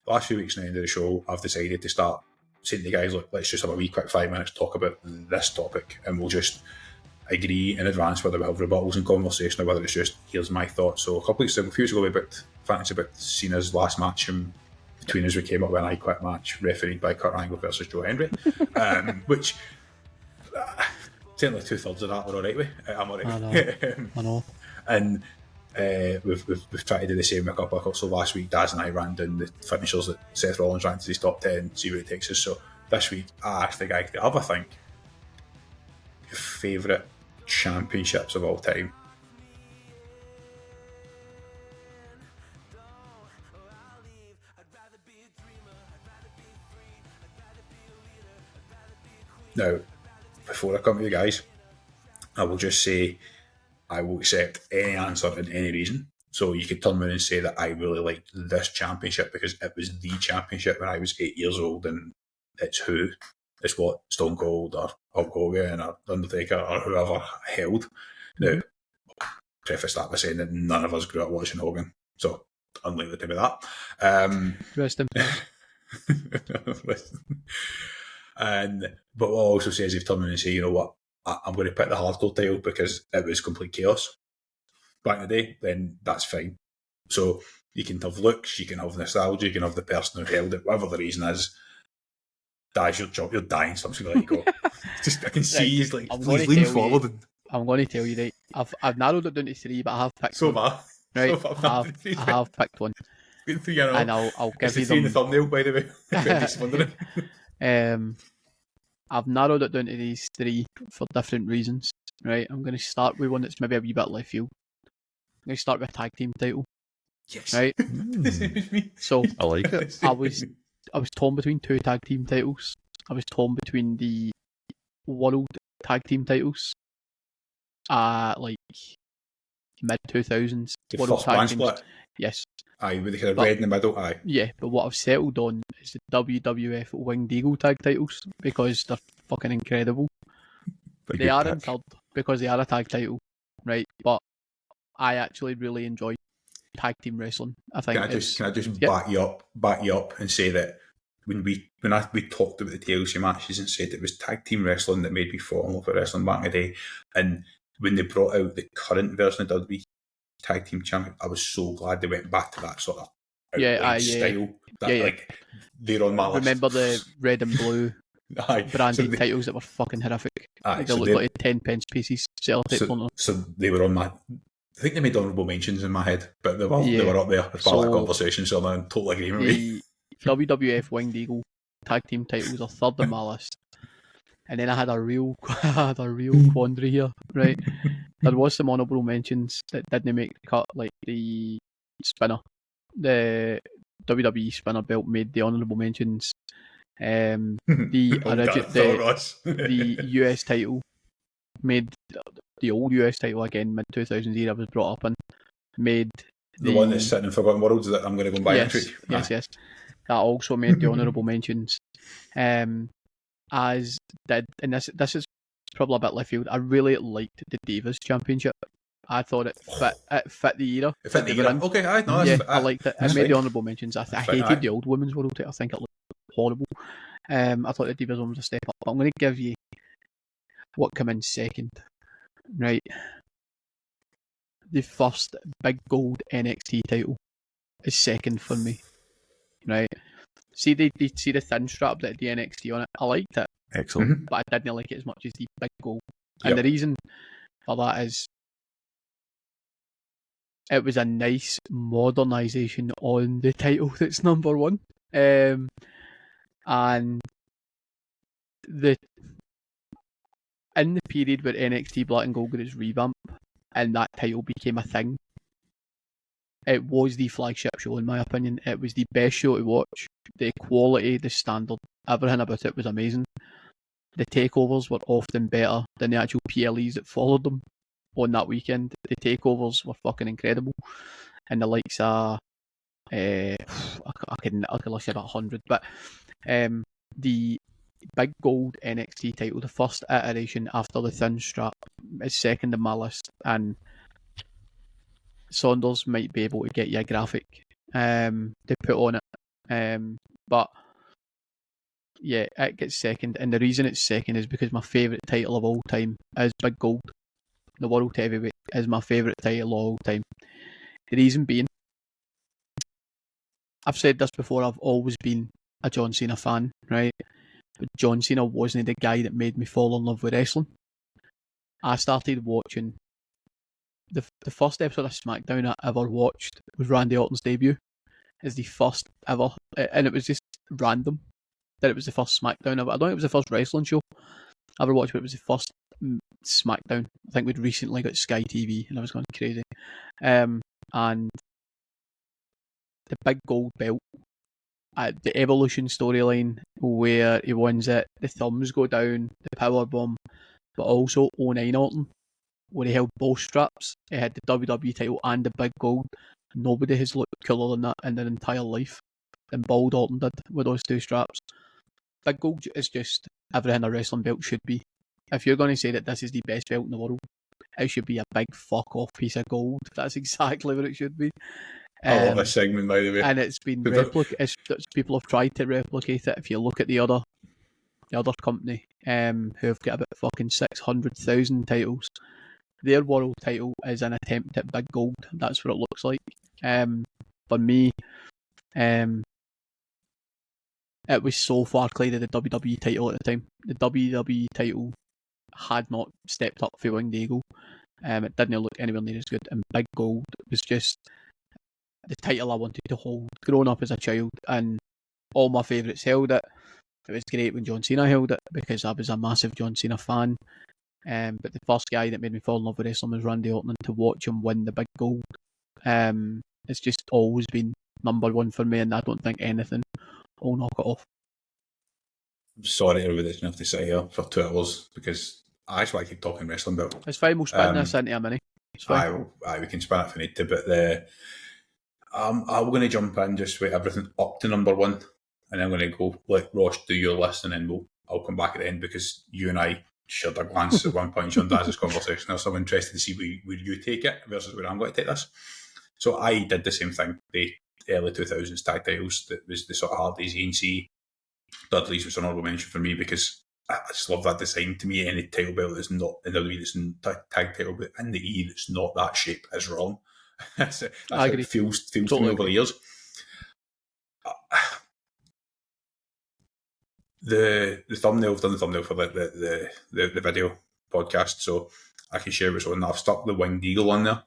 last few weeks now into the show, I've decided to start saying to the guys, look, let's just have a wee quick 5 minutes talk about this topic, and we'll just agree in advance whether we have rebuttals and conversation or whether it's just here's my thoughts. So a couple weeks ago, a few weeks ago, we booked fantasy about Cena's last match, and between us we came up with an I Quit match refereed by Kurt Angle versus Joe Hendry, which certainly 2/3 of that were alright with. I'm alright. I know. And we've tried to do the same with a couple. So last week, Daz and I ran down the finishers that Seth Rollins ranked as his top 10, see where it takes us. So this week, I asked the guy to have a think. Your favourite championships of all time? Now, before I come to you guys, I will just say I will accept any answer in any reason. So you could turn around and say that I really liked this championship because it was the championship when I was 8 years old, and it's what Stone Cold or Hulk Hogan or Undertaker or whoever held. Now, I'll preface that by saying that none of us grew up watching Hogan, so unlikely to be that. Rest in peace. But what I'll also say is if turn around and say, you know what, I'm going to pick the hardcore title because it was complete chaos back in the day, then that's fine. So you can have looks, you can have nostalgia, you can have the person who held it, whatever the reason is. That's your job, you're dying, so I'm just going to let you go. Just, I can see he's like, please lean forward. I'm going to tell you, right, I've narrowed it down to 3, but I have picked so one. Far. Right, so far, I have picked one. And I'll give you them. In the thumbnail, by the way, if anybody's wondering. I've narrowed it down to these 3 for different reasons. Right, I'm going to start with one that's maybe a wee bit left field. I'm going to start with a tag team title. Yes. Right. The same as me. So I like it. I was torn between 2 tag team titles. I was torn between the world tag team titles, like mid 2000s. The world first tag band teams. split. Yes. Aye, with the kind of red in the middle. Aye. Yeah, but what I've settled on is the WWF Winged Eagle tag titles because they're fucking incredible. They are in third because they are a tag title, right? But I actually really enjoy tag team wrestling. I think. Can I just back you up and say that when we talked about the TLC matches and said it was tag team wrestling that made me fall in love with wrestling back in the day, and when they brought out the current version of WWE Tag Team Champion, I was so glad they went back to that sort of style. Like they're on my list. Remember the red and blue branded titles that were fucking horrific? They looked like 10-pence pieces. So they were on my. I think they made honourable mentions in my head, but they were up there as part of that conversation. So I'm in total agreement with you. WWF Winged Eagle Tag Team titles are third on my list. And then I had a real quandary here, right? There was some honourable mentions that didn't make the cut, like the spinner. The WWE spinner belt made the honourable mentions. The US title made the old US title again, mid 2000s era was brought up and made the one that's sitting in Forgotten Worlds that I'm going to go and buy next week. Yes. That also made the honourable mentions. As did, and this is probably a bit left field, I really liked the Divas Championship. I thought it fit the era. It fit the era. Okay, I liked it. I made the honourable mentions. I hated the old women's world title. I think it looked horrible. I thought the Divas one was a step up. But I'm going to give you what came in second. Right. The first big gold NXT title is second for me. Right. See the thin strap that had the NXT on it. I liked it. Excellent. But I didn't like it as much as the big gold. And the reason for that is it was a nice modernisation on the title that's number 1. And in the period where NXT Black and Gold got its revamp and that title became a thing, it was the flagship show in my opinion. It was the best show to watch. The quality, the standard, everything about it was amazing. The takeovers were often better than the actual PLEs that followed them on that weekend. The takeovers were fucking incredible. And the likes are I can list about 100, but the big gold NXT title, the first iteration after the thin strap, is second on my list, and Saunders might be able to get you a graphic to put on it But yeah, it gets second, and the reason it's second is because my favourite title of all time is Big Gold. The World Heavyweight is my favourite title of all time. The reason being, I've said this before, I've always been a John Cena fan, right? But John Cena wasn't the guy that made me fall in love with wrestling. I started watching the first episode of SmackDown I ever watched was Randy Orton's debut. It's the first ever, and it was just random that it was the first SmackDown ever. I don't think it was the first wrestling show I ever watched, but it was the first SmackDown. I think we'd recently got Sky TV, and I was going crazy. And the Big Gold belt, the Evolution storyline where he wins it, the thumbs go down, the power bomb, but also 09 Orton, where he held both straps. He had the WWE title and the Big Gold. Nobody has looked cooler than that in their entire life than Bald Orton did with those two straps. Big Gold is just everything a wrestling belt should be. If you're going to say that this is the best belt in the world, it should be a big fuck off piece of gold. That's exactly what it should be. I love this segment, by the way. And it's been replicated. People have tried to replicate it. If you look at the other company, who have got about fucking 600,000 titles, their world title is an attempt at Big Gold. That's what it looks like. For me, it was so far clear of the WWE title at the time. The WWE title had not stepped up for Winged Eagle. It didn't look anywhere near as good. And Big Gold was just the title I wanted to hold growing up as a child. And all my favourites held it. It was great when John Cena held it because I was a massive John Cena fan. But the first guy that made me fall in love with wrestling was Randy Orton, and to watch him win the Big Gold, it's just always been number one for me, and I don't think anything will knock it off. I'm sorry everybody doesn't have to sit here for 2 hours because I actually keep talking wrestling about. It's fine, we'll spin this into a mini. It's fine. We can spin it if we need to, but I'm going to jump in just with everything up to number one, and I'm going to go let Ross do your list, and then I'll come back at the end because you and I shared a glance at one point during Daz's conversation. I was so interested to see where you take it versus where I'm going to take this. So I did the same thing. The early 2000s tag titles, that was the sort of Hardys, ENC, Dudley's was an honorable mention for me because I just love that design. To me, any title belt that's not in the WWE that's tag title belt in the E that's not that shape is wrong. that's I agree. It feels totally to me over the years. The thumbnail, I've done the thumbnail for the video podcast, so I can share what's on. I've stuck the Winged Eagle on there.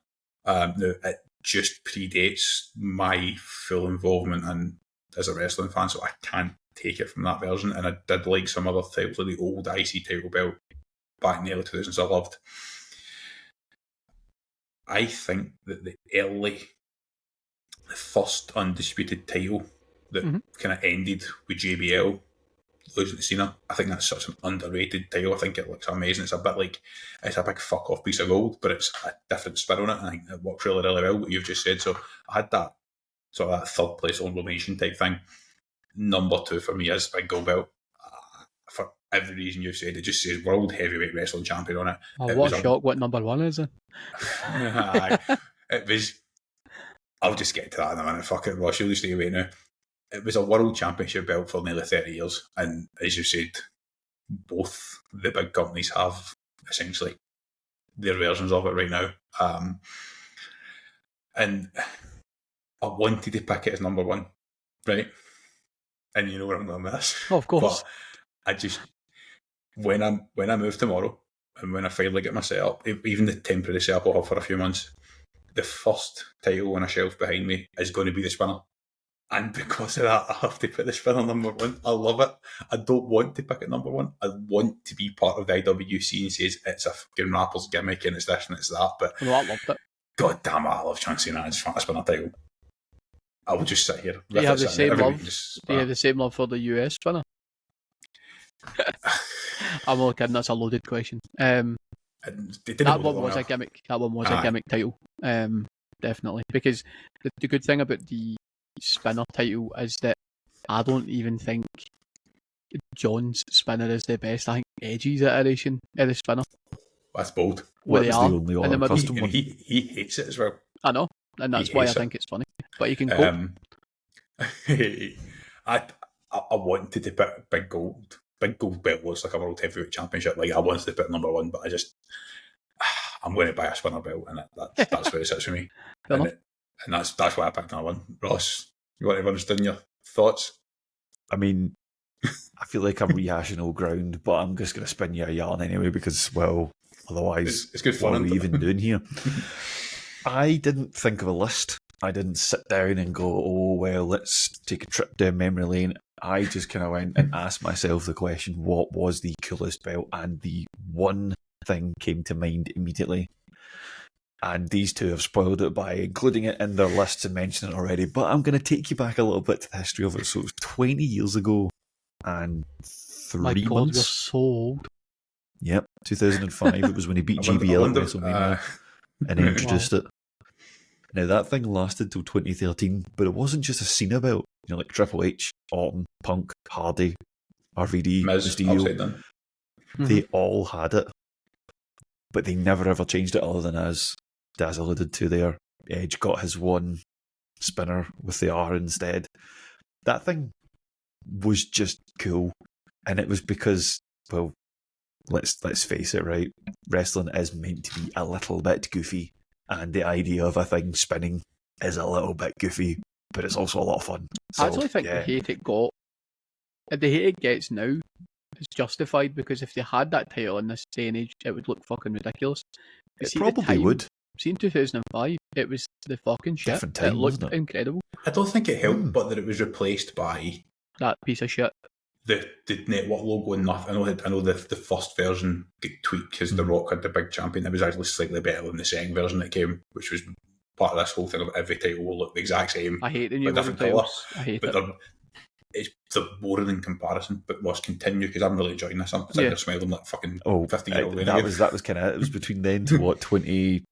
Now, it just predates my full involvement in as a wrestling fan, so I can't take it from that version. And I did like some other titles, like the old IC title belt back in the early 2000s I loved. I think that the first undisputed title that kind of ended with JBL losing to Cena, I think that's such an underrated title. I think it looks amazing. It's a bit like, it's a big fuck off piece of gold, but it's a different spin on it. I think it works really, really well, what you've just said. So I had that sort of that third place honorable mention type thing. Number two for me is Big Gold Belt. For every reason you've said, it just says World Heavyweight Wrestling Champion on it. Oh, what a shock, what number one is it? It was, I'll just get to that in a minute. Fuck it, Ross, you'll stay away now. It was a world championship belt for nearly 30 years. And as you said, both the big companies have essentially their versions of it right now. And I wanted to pick it as number one, right? And you know where I'm going with this. Oh, of course. But I just, when I move tomorrow, and when I finally get my setup, even the temporary setup I'll have for a few months, the first title on a shelf behind me is going to be the spinner. And because of that, I have to put the spinner number one. I love it. I don't want to pick it number one. I want to be part of the IWC and says it's a fucking rapper's gimmick and it's this and it's that. But I loved it. God damn it, I love John Cena as a spinner title. I will just sit here. Do you have the same love? Do you have the same love for the US spinner? I'm only kidding. That's a loaded question. That one was a gimmick. That one was a gimmick title. Definitely, because the good thing about the spinner title is that I don't even think John's spinner is the best. I think Edge's iteration of the spinner. That's bold. Where they are, the only other custom one. He hates it as well. I know, and that's why I think it's funny. But he can cope. I wanted to put big gold belt looks like a world heavyweight championship. Like I wanted to put number one, but I'm going to buy a spinner belt, and that's where it sits for me. Fair And enough. that's why I picked number one. Ross, you want to understand your thoughts? I mean, I feel like I'm rehashing old ground, but I'm just going to spin you a yarn anyway because, well, otherwise, It's good fun. what are we even doing here? I didn't think of a list. I didn't sit down and go, oh, well, let's take a trip down memory lane. I just kind of went and asked myself the question, what was the coolest belt? And the one thing came to mind immediately. And these two have spoiled it by including it in their lists and mentioning it already. But I'm going to take you back a little bit to the history of it. So it was 20 years ago and 3 My God, months. you're so old. Yep, 2005. It was when he beat GBL at WrestleMania and introduced it. Now, that thing lasted till 2013, but it wasn't just a Cena belt. You know, like Triple H, Orton, Punk, Hardy, RVD, Mysterio. They all had it. But they never ever changed it other than, as Daz alluded to there, Edge got his one spinner with the R instead. That thing was just cool. And it was because, well, let's face it, right? Wrestling is meant to be a little bit goofy. And the idea of a thing spinning is a little bit goofy, but it's also a lot of fun. So, I actually think the hate it gets now is justified, because if they had that title in this day and age, it would look fucking ridiculous. But it probably would. See, in 2005, it was the fucking shit. Different time, it looked wasn't it? Incredible. I don't think it helped, but that it was replaced by that piece of shit. The network logo and nothing. I know the first version got tweaked because The Rock had the big champion. It was actually slightly better than the second version that came, which was part of this whole thing of every title will look the exact same. I hate the new different colour. I hate but it. They're boring in comparison, but must continue because I'm really enjoying this. I'm sitting there smiling like fucking 50-year-old. That was kind of it. Was between then to what 20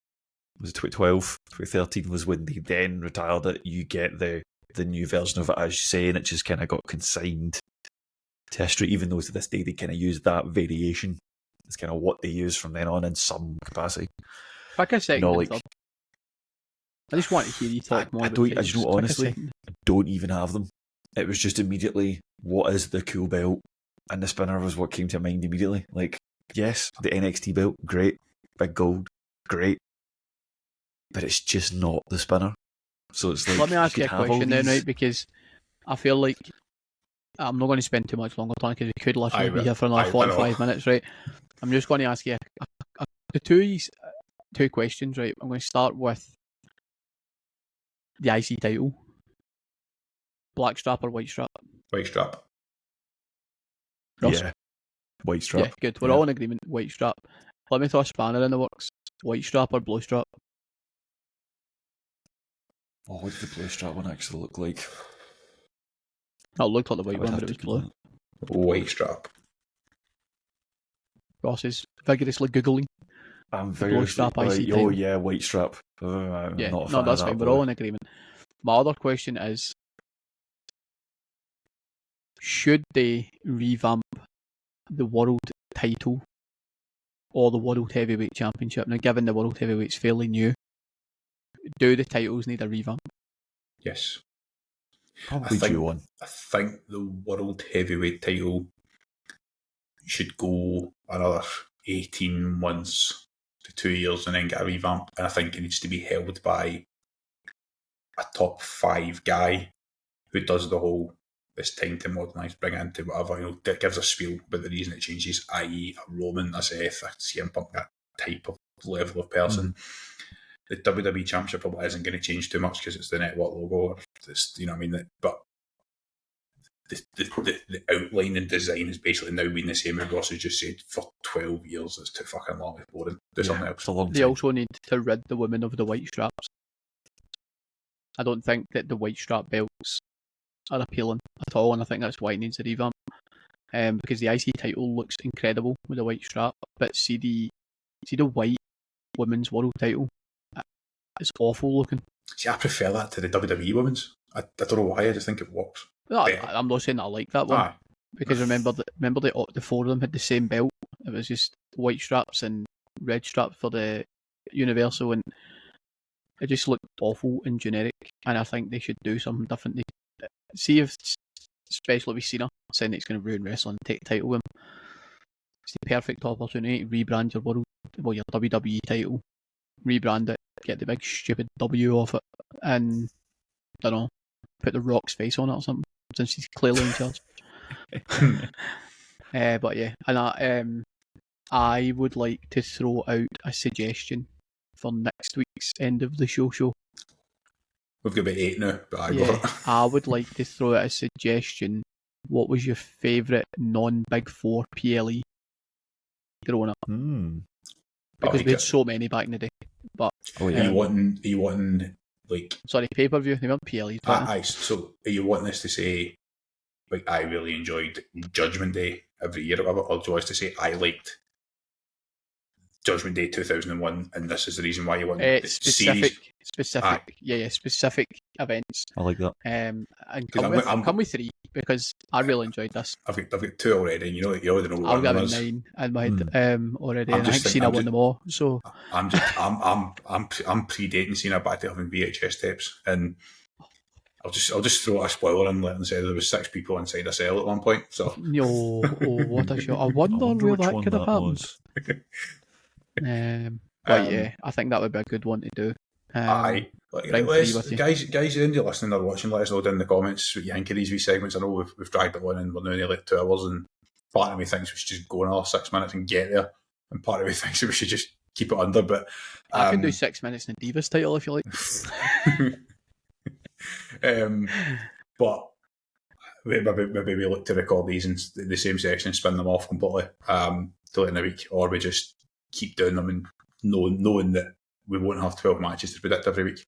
was it 2012, 2013 was when they then retired it. You get the new version of it, as you say, and it just kind of got consigned to history, even though to this day they kind of use that variation. It's kind of what they use from then on in some capacity. Pick a second. I just want to hear you talk more. Honestly, I don't even have them. It was just immediately, what is the cool belt? And the spinner was what came to mind immediately. Like, yes, the NXT belt, great. Big gold, great. But it's just not the spinner. So it's like, let me ask you a question then, right? Because I feel like I'm not going to spend too much longer time because we could literally be here for another 45 minutes, right? I'm just going to ask you two questions, right? I'm going to start with the IC title. Black strap or white strap? White strap. Ross? Yeah. White strap. Yeah, good. We're all in agreement. White strap. Let me throw a spanner in the works. White strap or blue strap? Oh, what did the blue strap one actually look like? No, it looked like the white one, but it was blue. White strap. Ross is vigorously Googling. I'm vigorously... Blue strap IC title. Oh, yeah, white strap. That's fine. We're all in agreement. My other question is, should they revamp the world title or the world heavyweight championship? Now, given the world heavyweight's fairly new, do the titles need a revamp? Yes. Probably due one. I think the world heavyweight title should go another 18 months to 2 years and then get a revamp. And I think it needs to be held by a top 5 guy who does the whole, it's time to modernise, bring it into whatever, that gives a spiel about the reason it changes, i.e. a Roman, a Seth, a CM Punk, that type of level of person. The WWE Championship probably isn't going to change too much because it's the network logo, or it's, you know what I mean? But the outline and design has basically now been the same as Ross has just said for 12 years. It's too fucking long, it's boring. Do something else. It's a long time. They also need to rid the women of the white straps. I don't think that the white strap belts are appealing at all, and I think that's why it needs a revamp. Because the IC title looks incredible with the white strap, but see the white women's world title, it's awful looking. See, I prefer that to the WWE women's. I don't know why, I just think it works. No, I'm not saying that I like that one. Because remember the four of them had the same belt. It was just white straps and red straps for the Universal, and it just looked awful and generic. And I think they should do something different. See if especially with Cena saying it's going to ruin wrestling, take the title with him. It's the perfect opportunity to rebrand your WWE title, rebrand it, get the big stupid W off it, and don't know, put the Rock's face on it or something, since he's clearly in charge. But yeah, and I would like to throw out a suggestion for next week's end of the show. We've got about 8 now, but I go for it. I would like to throw out a suggestion. What was your favourite non-Big Four PLE growing up? Because we had so many back in the day. But are you wanting like, sorry, pay-per-view? They weren't PLEs. So are you wanting us to say, like, I really enjoyed Judgment Day every year, or do you want us to say I liked Judgment Day 2001, and this is the reason why you want the series? Specific events. I like that. And come with 3, because I really enjoyed this. I've got 2 already, and you already know what I've got 9 in my head already. I think Cena won them all. So I'm predating Cena back to having VHS tapes, and I'll just throw a spoiler in, letting say there was 6 people inside a cell at one point. So what a show! I wonder where that could have happened. But yeah, I think that would be a good one to do. Guys, you're in, you're listening or watching, let us know down in the comments what you think of these wee segments. I know we've dragged it on and we're now nearly 2 hours, and part of me thinks we should just go another 6 minutes and get there, and part of me thinks we should just keep it under. But I can do 6 minutes in the Divas title if you like. But maybe we look to record these in the same section and spin them off completely till in a week, or we just keep doing them and knowing that we won't have 12 matches to predict every week.